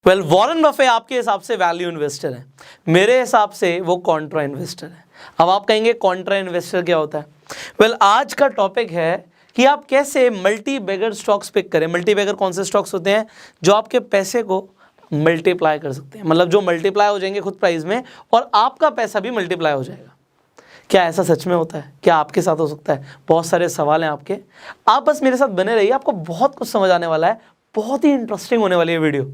Warren Buffett आपके हिसाब से वैल्यू इन्वेस्टर है, मेरे हिसाब से वो कॉन्ट्रा इन्वेस्टर है। अब आप कहेंगे कॉन्ट्रा इन्वेस्टर क्या होता है? आज का टॉपिक है कि आप कैसे मल्टी बैगर स्टॉक्स पिक करें। मल्टी बैगर कौन से स्टॉक्स होते हैं? जो आपके पैसे को मल्टीप्लाई कर सकते हैं, मतलब जो मल्टीप्लाई हो जाएंगे खुद प्राइस में और आपका पैसा भी मल्टीप्लाई हो जाएगा। क्या ऐसा सच में होता है? क्या आपके साथ हो सकता है? बहुत सारे सवाल हैं आपके, आप बस मेरे साथ बने रहिए, आपको बहुत कुछ समझ आने वाला है, बहुत ही इंटरेस्टिंग होने वाली है वीडियो।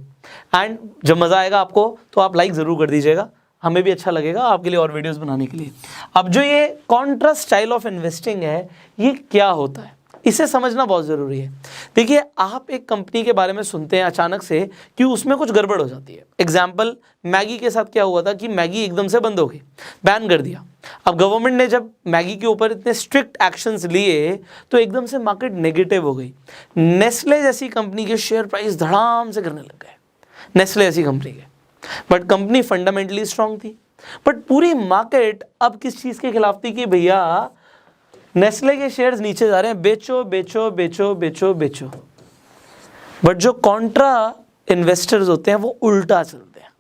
एंड जब मज़ा आएगा आपको तो आप लाइक ज़रूर कर दीजिएगा, हमें भी अच्छा लगेगा आपके लिए और वीडियोस बनाने के लिए। अब जो ये कॉन्ट्रा स्टाइल ऑफ इन्वेस्टिंग है, ये क्या होता है, इसे समझना बहुत ज़रूरी है। देखिए, आप एक कंपनी के बारे में सुनते हैं अचानक से कि उसमें कुछ गड़बड़ हो जाती है। एग्जाम्पल, मैगी के साथ क्या हुआ था कि मैगी एकदम से बंद हो गई, बैन कर दिया। अब गवर्नमेंट ने जब मैगी के ऊपर इतने स्ट्रिक्ट एक्शंस लिए तो एकदम से मार्केट नेगेटिव हो गई। नेस्ले जैसी कंपनी के शेयर प्राइस धड़ाम से गिरने लग गए, नेस्ले जैसी कंपनी के, बट कंपनी फंडामेंटली स्ट्रांग थी। बट पूरी मार्केट अब किस चीज़ के खिलाफ थी कि भैया नेस्ले के शेयर्स नीचे जा रहे हैं, बेचो बेचो बेचो बेचो बेचो। बट जो कॉन्ट्रा इन्वेस्टर्स होते हैं वो उल्टा चलते हैं।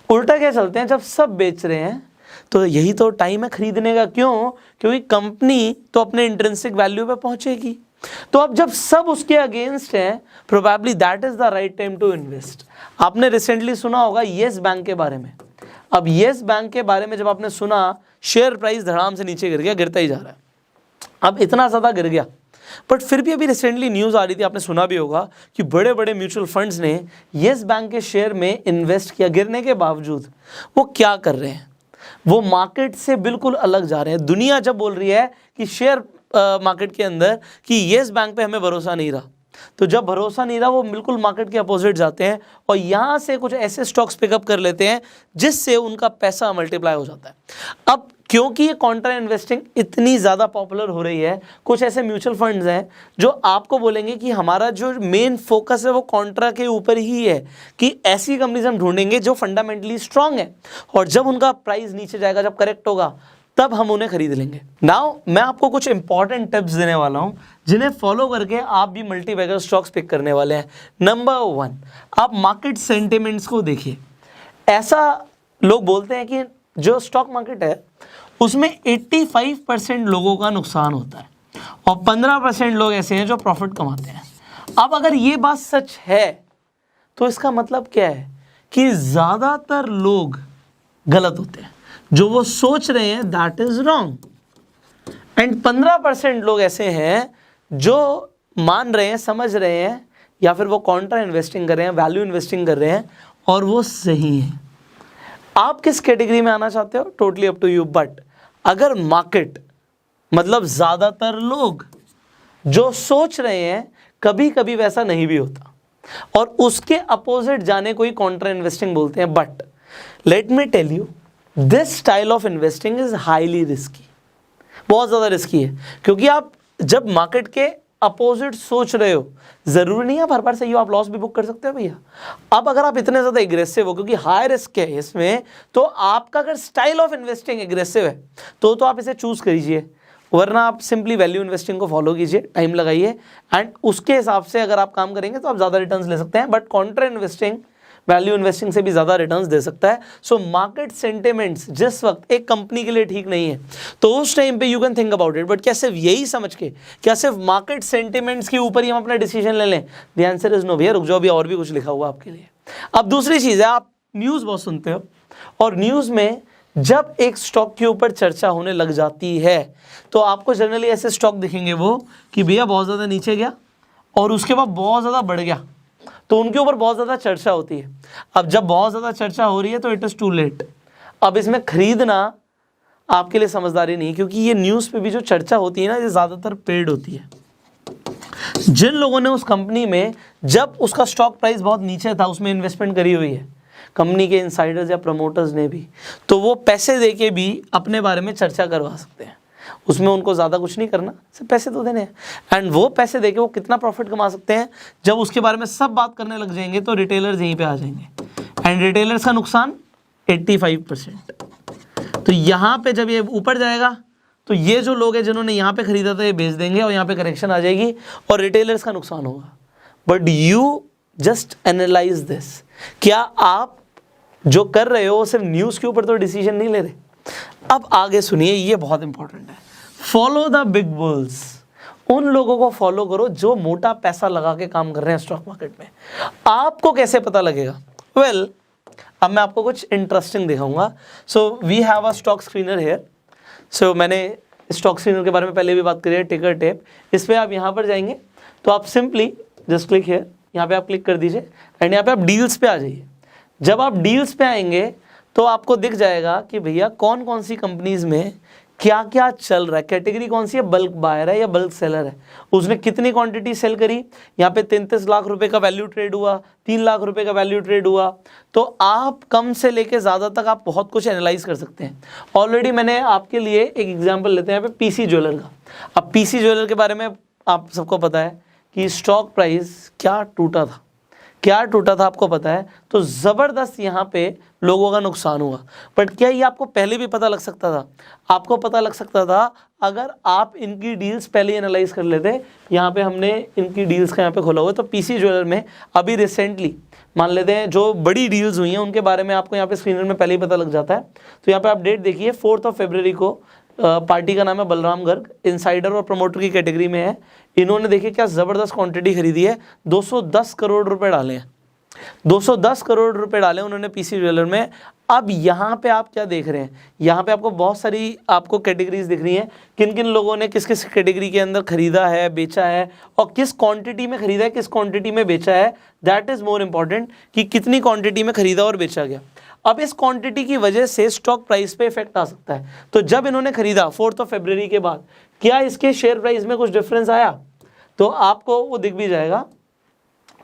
उल्टा क्या चलते हैं? जब सब बेच रहे हैं तो यही तो टाइम है खरीदने का। क्यों? क्योंकि कंपनी तो अपने इंट्रिंसिक वैल्यू पे पहुंचेगी। तो अब जब सब उसके अगेंस्ट हैं, probably that is the right time to invest. आपने रिसेंटली सुना होगा येस बैंक के बारे में। अब येस बैंक के बारे में जब आपने सुना, शेयर प्राइस धड़ाम से नीचे गिर गया, गिरता ही जा रहा है। अब इतना ज़्यादा गिर गया, बट फिर भी अभी रिसेंटली न्यूज़ आ रही थी, आपने सुना भी होगा कि बड़े बड़े म्यूचुअल फंड्स ने येस बैंक के शेयर में इन्वेस्ट किया। गिरने के बावजूद वो क्या कर रहे हैं? वो मार्केट से बिल्कुल अलग जा रहे हैं। दुनिया जब बोल रही है कि शेयर मार्केट के अंदर कि येस बैंक पे हमें भरोसा नहीं रहा, तो जब भरोसा नहीं रहा वो बिल्कुल मार्केट के अपोजिट जाते हैं और यहाँ से कुछ ऐसे स्टॉक्स पिकअप कर लेते हैं जिससे उनका पैसा मल्टीप्लाई हो जाता है। अब क्योंकि ये कॉन्ट्रा इन्वेस्टिंग इतनी ज़्यादा पॉपुलर हो रही है, कुछ ऐसे म्यूचुअल फंड्स हैं जो आपको बोलेंगे कि हमारा जो मेन फोकस है वो कॉन्ट्रा के ऊपर ही है, कि ऐसी कंपनीज हम ढूंढेंगे जो फंडामेंटली स्ट्रांग है और जब उनका प्राइस नीचे जाएगा, जब करेक्ट होगा, तब हम उन्हें खरीद लेंगे। नाउ मैं आपको कुछ इंपॉर्टेंट टिप्स देने वाला हूं जिन्हें फॉलो करके आप भी मल्टी बैगर स्टॉक्स पिक करने वाले हैं। नंबर 1, आप मार्केट सेंटिमेंट्स को देखिए। ऐसा लोग बोलते हैं कि जो स्टॉक मार्केट है उसमें 85% लोगों का नुकसान होता है और 15% लोग ऐसे हैं जो प्रॉफिट कमाते हैं। अब अगर ये बात सच है तो इसका मतलब क्या है कि ज़्यादातर लोग गलत होते हैं। जो वो सोच रहे हैं दैट इज रॉन्ग, एंड 15% लोग ऐसे हैं जो मान रहे हैं, समझ रहे हैं, या फिर वो कॉन्ट्रा इन्वेस्टिंग कर रहे हैं, वैल्यू इन्वेस्टिंग कर रहे हैं और वो सही है। आप किस कैटेगरी में आना चाहते हो, totally up to you. But अगर मार्केट, मतलब ज़्यादातर लोग जो सोच रहे हैं, कभी कभी वैसा नहीं भी होता और उसके अपोजिट जाने को ही कॉन्ट्रा इन्वेस्टिंग बोलते हैं। But let me tell you, this style of investing is highly risky, बहुत ज़्यादा रिस्की है। क्योंकि आप जब मार्केट के अपोजिट सोच रहे हो, ज़रूरी नहीं है आप हर बार सही हो, आप लॉस भी बुक कर सकते हो भैया। अब अगर आप इतने ज़्यादा एग्रेसिव हो, क्योंकि हाई रिस्क है इसमें, तो आपका अगर स्टाइल ऑफ इन्वेस्टिंग एग्रेसिव है तो आप इसे चूज़ करिए, वरना आप सिंपली वैल्यू इन्वेस्टिंग को फॉलो कीजिए, टाइम लगाइए, एंड उसके हिसाब से अगर आप काम करेंगे तो आप ज़्यादा रिटर्न्स ले सकते हैं। But Contra investing value investing से भी ज़्यादा रिटर्न्स दे सकता है। सो मार्केट सेंटिमेंट्स जिस वक्त एक कंपनी के लिए ठीक नहीं है तो उस टाइम पे you can think about it. But क्या सिर्फ यही समझ के, क्या सिर्फ मार्केट सेंटिमेंट्स के ऊपर ही हम अपना डिसीजन ले लें? द आंसर इज नो भैया, रुक जाओ, अभी और भी कुछ लिखा हुआ आपके लिए। अब दूसरी चीज़ है, आप न्यूज़ बहुत सुनते हो और न्यूज़ में जब एक स्टॉक के ऊपर चर्चा होने लग जाती है तो आपको जनरली ऐसे स्टॉक दिखेंगे वो कि भैया बहुत ज़्यादा नीचे गया और उसके बाद बहुत ज़्यादा बढ़ गया, तो उनके ऊपर बहुत ज़्यादा चर्चा होती है। अब जब बहुत ज़्यादा चर्चा हो रही है तो इट इज़ टू लेट। अब इसमें खरीदना आपके लिए समझदारी नहीं, क्योंकि ये न्यूज़ पे भी जो चर्चा होती है ना, ये ज़्यादातर पेड होती है। जिन लोगों ने उस कंपनी में, जब उसका स्टॉक प्राइस बहुत नीचे था, उसमें इन्वेस्टमेंट करी हुई है, कंपनी के इनसाइडर्स या प्रमोटर्स ने भी, तो वो पैसे दे के भी अपने बारे में चर्चा करवा सकते हैं। उसमें उनको ज़्यादा कुछ नहीं करना, सिर्फ पैसे तो देने हैं। एंड वो पैसे देके वो कितना प्रॉफिट कमा सकते हैं, जब उसके बारे में सब बात करने लग जाएंगे तो रिटेलर्स यहीं पे आ जाएंगे। एंड रिटेलर्स का नुकसान 85%। तो यहाँ पे जब ये ऊपर जाएगा तो ये जो लोग हैं जिन्होंने यहाँ पे खरीदा था ये बेच देंगे और यहाँ पे करेक्शन आ जाएगी और रिटेलर्स का नुकसान होगा। But you just analyse this. क्या आप जो कर रहे हो सिर्फ न्यूज़ के ऊपर तो डिसीजन नहीं ले रहे। अब आगे सुनिए, ये बहुत इंपॉर्टेंट है। Follow the big bulls. उन लोगों को फॉलो करो जो मोटा पैसा लगा के काम कर रहे हैं स्टॉक मार्केट में। आपको कैसे पता लगेगा? वेल, अब मैं आपको कुछ इंटरेस्टिंग दिखाऊंगा। So we have a stock screener here. So मैंने स्टॉक स्क्रीनर के बारे में पहले भी बात करी है, टिकर टेप। इस पर आप यहाँ पर जाएंगे तो आप सिंपली जस्ट क्लिक हेयर, यहाँ पे आप क्लिक कर दीजिए एंड यहाँ पे आप डील्स पे आ जाइए। जब आप डील्स पे आएंगे तो आपको दिख जाएगा कि भैया कौन कौन सी कंपनीज में क्या क्या चल रहा है, कैटेगरी कौन सी है, बल्क बायर है या बल्क सेलर है, उसने कितनी क्वांटिटी सेल करी। यहाँ पे 33 लाख रुपए का वैल्यू ट्रेड हुआ, 3 लाख रुपए का वैल्यू ट्रेड हुआ। तो आप कम से लेके ज़्यादा तक आप बहुत कुछ एनालाइज कर सकते हैं। ऑलरेडी मैंने आपके लिए एक एग्जाम्पल लेते हैं यहाँ पे पीसी ज्वेलर का। अब पीसी ज्वेलर के बारे में आप सबको पता है कि स्टॉक प्राइस क्या टूटा था, क्या टूटा था आपको पता है। तो ज़बरदस्त यहाँ पे लोगों का नुकसान हुआ। बट क्या ये आपको पहले भी पता लग सकता था? आपको पता लग सकता था अगर आप इनकी डील्स पहले एनालाइज कर लेते। यहाँ पे हमने इनकी डील्स का यहाँ पे खोला हुआ है। तो पीसी ज्वेलर में अभी रिसेंटली मान लेते हैं जो बड़ी डील्स हुई हैं उनके बारे में आपको यहाँ पे स्क्रीनर में पहले ही पता लग जाता है। तो यहाँ पे आप डेट देखिए, 4 फरवरी को पार्टी का नाम है बलराम गर्ग, इनसाइडर और प्रमोटर की कैटेगरी में है। इन्होंने देखिए क्या ज़बरदस्त क्वांटिटी खरीदी है, 210 करोड़ रुपए डाले हैं, 210 करोड़ रुपए डाले उन्होंने पीसी ज्वेलर में। अब यहाँ पे आप क्या देख रहे हैं, यहाँ पे आपको बहुत सारी आपको कैटेगरीज दिख रही हैं, किन किन लोगों ने किस किस कैटेगरी के अंदर खरीदा है, बेचा है, और किस क्वांटिटी में खरीदा है, किस क्वांटिटी में बेचा है। दैट इज़ मोर इम्पॉर्टेंट कि कितनी क्वांटिटी में खरीदा और बेचा गया। अब इस क्वांटिटी की वजह से स्टॉक प्राइस पे इफेक्ट आ सकता है। तो जब इन्होंने खरीदा 4 फरवरी के बाद, क्या इसके शेयर प्राइस में कुछ डिफरेंस आया? तो आपको वो दिख भी जाएगा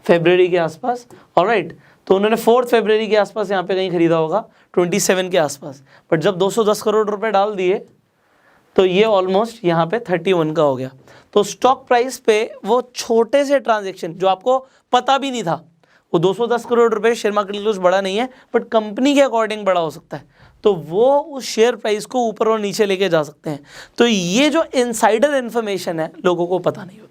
फरवरी के आसपास। ऑलराइट, तो उन्होंने 4 फरवरी के आसपास यहाँ पे कहीं खरीदा होगा, 27 के आसपास। बट जब 210 करोड़ रुपए डाल दिए तो ये ऑलमोस्ट यहाँ पे 31 का हो गया। तो स्टॉक प्राइस पे वो छोटे से ट्रांजेक्शन जो आपको पता भी नहीं था, वो 210 करोड़ रुपए शेयर मार्केट के लिए कुछ बड़ा नहीं है, बट कंपनी के अकॉर्डिंग बड़ा हो सकता है। तो वो उस शेयर प्राइस को ऊपर और नीचे लेके जा सकते हैं। तो ये जो इनसाइडर इन्फॉर्मेशन है लोगों को पता नहीं होती।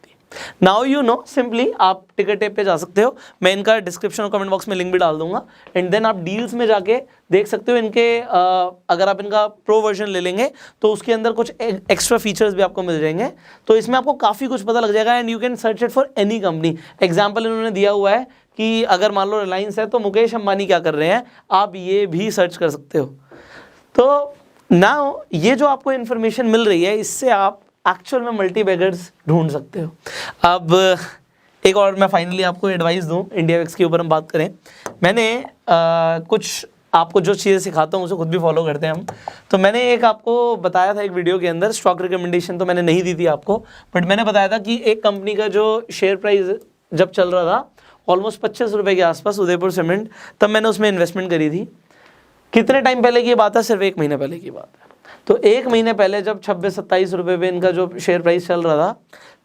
नाउ यू नो, सिंपली आप टिकर टेप पे जा सकते हो, मैं इनका डिस्क्रिप्शन और कमेंट बॉक्स में लिंक भी डाल दूंगा। एंड देन आप डील्स में जाके देख सकते हो इनके अगर आप इनका प्रो वर्जन ले लेंगे तो उसके अंदर कुछ एक्स्ट्रा फीचर्स भी आपको मिल जाएंगे। तो इसमें आपको काफ़ी कुछ पता लग जाएगा and you can search it for any company. Example इन्होंने दिया हुआ है कि अगर मान लो रिलायंस है तो मुकेश अंबानी क्या कर रहे हैं, आप ये भी सर्च कर सकते हो। तो नाउ ये जो आपको इन्फॉर्मेशन मिल रही है इससे आप एक्चुअल में मल्टी बैगर्स ढूंढ सकते हो। अब एक और मैं फाइनली आपको एडवाइस दूं, इंडियाविक्स के ऊपर हम बात करें। मैंने कुछ आपको जो चीज़ें सिखाता हूँ उसे खुद भी फॉलो करते हैं हम। तो मैंने एक आपको बताया था एक वीडियो के अंदर, स्टॉक रिकमेंडेशन तो मैंने नहीं दी थी आपको, बट मैंने बताया था कि एक कंपनी का जो शेयर प्राइस जब चल रहा था ऑलमोस्ट 25 रुपये के आसपास, उदयपुर सीमेंट, तब मैंने उसमें इन्वेस्टमेंट करी थी। कितने टाइम पहले की बात है? सिर्फ 1 महीने पहले की बात है। तो 1 महीने पहले जब 26-27 रुपये पे इनका जो शेयर प्राइस चल रहा था,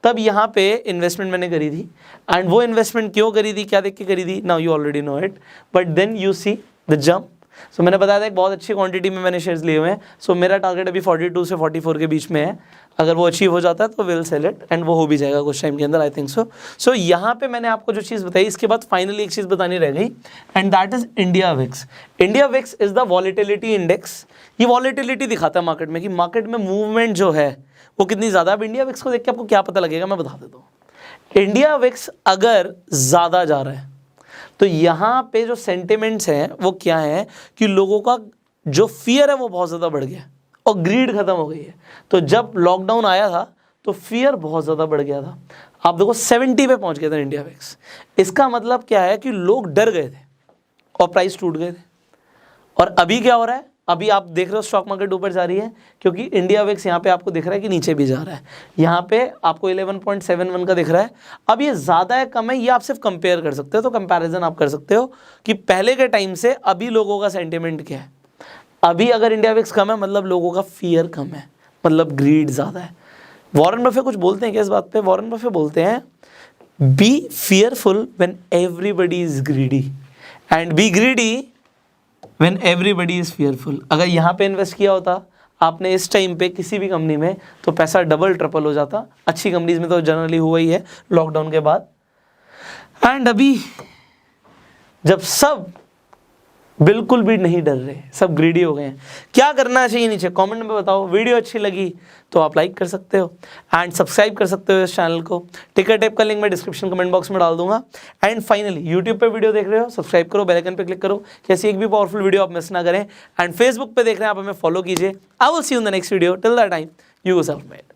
तब यहाँ पे इन्वेस्टमेंट मैंने करी थी। एंड वो इन्वेस्टमेंट क्यों करी थी, क्या देख के करी थी, now you already know it, but then you see the jump. So मैंने बताया था एक बहुत अच्छी क्वांटिटी में मैंने शेयर्स लिए हुए हैं। सो मेरा टारगेट अभी 42 से 44 के बीच में है। अगर वो अचीव हो जाता है तो विल सेल इट एंड वो हो भी जाएगा कुछ टाइम के अंदर, आई थिंक सो। सो यहाँ पे मैंने आपको जो चीज़ बताई, इसके बाद फाइनली एक चीज़ बतानी रह गई and that is India VIX. India VIX is the volatility index. ये वॉलेटिलिटी दिखाता है मार्केट में कि मार्केट में मूवमेंट जो है वो कितनी ज़्यादा। अब इंडिया विक्स को देख के आपको क्या पता लगेगा, मैं बता देता हूँ। इंडिया विक्स अगर ज़्यादा जा रहा है तो यहाँ पे जो सेंटिमेंट्स हैं वो क्या है कि लोगों का जो फियर है वो बहुत ज़्यादा बढ़ गया और ग्रीड खत्म हो गई है। तो जब लॉकडाउन आया था तो फियर बहुत ज़्यादा बढ़ गया था। आप देखो 70 पे पहुँच गया था इंडिया विक्स। इसका मतलब क्या है कि लोग डर गए थे और प्राइस टूट गए थे। और अभी क्या हो रहा है, अभी आप देख रहे हो स्टॉक मार्केट ऊपर जा रही है क्योंकि इंडिया विक्स यहाँ पे आपको दिख रहा है कि नीचे भी जा रहा है। यहाँ पे आपको 11.71 का दिख रहा है। अब ये ज़्यादा है कम है ये आप सिर्फ कंपेयर कर सकते हो। तो कंपैरिजन आप कर सकते हो कि पहले के टाइम से अभी लोगों का सेंटिमेंट क्या है। अभी अगर इंडिया विक्स कम है मतलब लोगों का फियर कम है, मतलब ग्रीड ज़्यादा है। वॉरेन बफे कुछ बोलते हैं क्या इस बात पे? वॉरेन बफे बोलते हैं B fearful when everybody is greedy and B greedy when everybody is fearful. अगर यहाँ पे इन्वेस्ट किया होता आपने इस टाइम पे किसी भी कंपनी में तो पैसा डबल ट्रिपल हो जाता। अच्छी कंपनीज में तो जनरली हुआ ही है लॉकडाउन के बाद। एंड अभी जब सब बिल्कुल भी नहीं डर रहे, सब ग्रीडी हो गए हैं, क्या करना चाहिए नीचे कमेंट में बताओ। वीडियो अच्छी लगी तो आप लाइक कर सकते हो एंड सब्सक्राइब कर सकते हो इस चैनल को। टिकट ऐप का लिंक मैं डिस्क्रिप्शन कमेंट बॉक्स में डाल दूंगा। एंड फाइनली यूट्यूब पे वीडियो देख रहे हो, सब्सक्राइब करो, बेल आइकन पे क्लिक करो कि ऐसी एक भी पावरफुल वीडियो आप मिस ना करें। एंड फेसबुक पे देख रहे हैं आप, हमें फॉलो कीजिए। I will see you in the next video. Till that time, you go self made.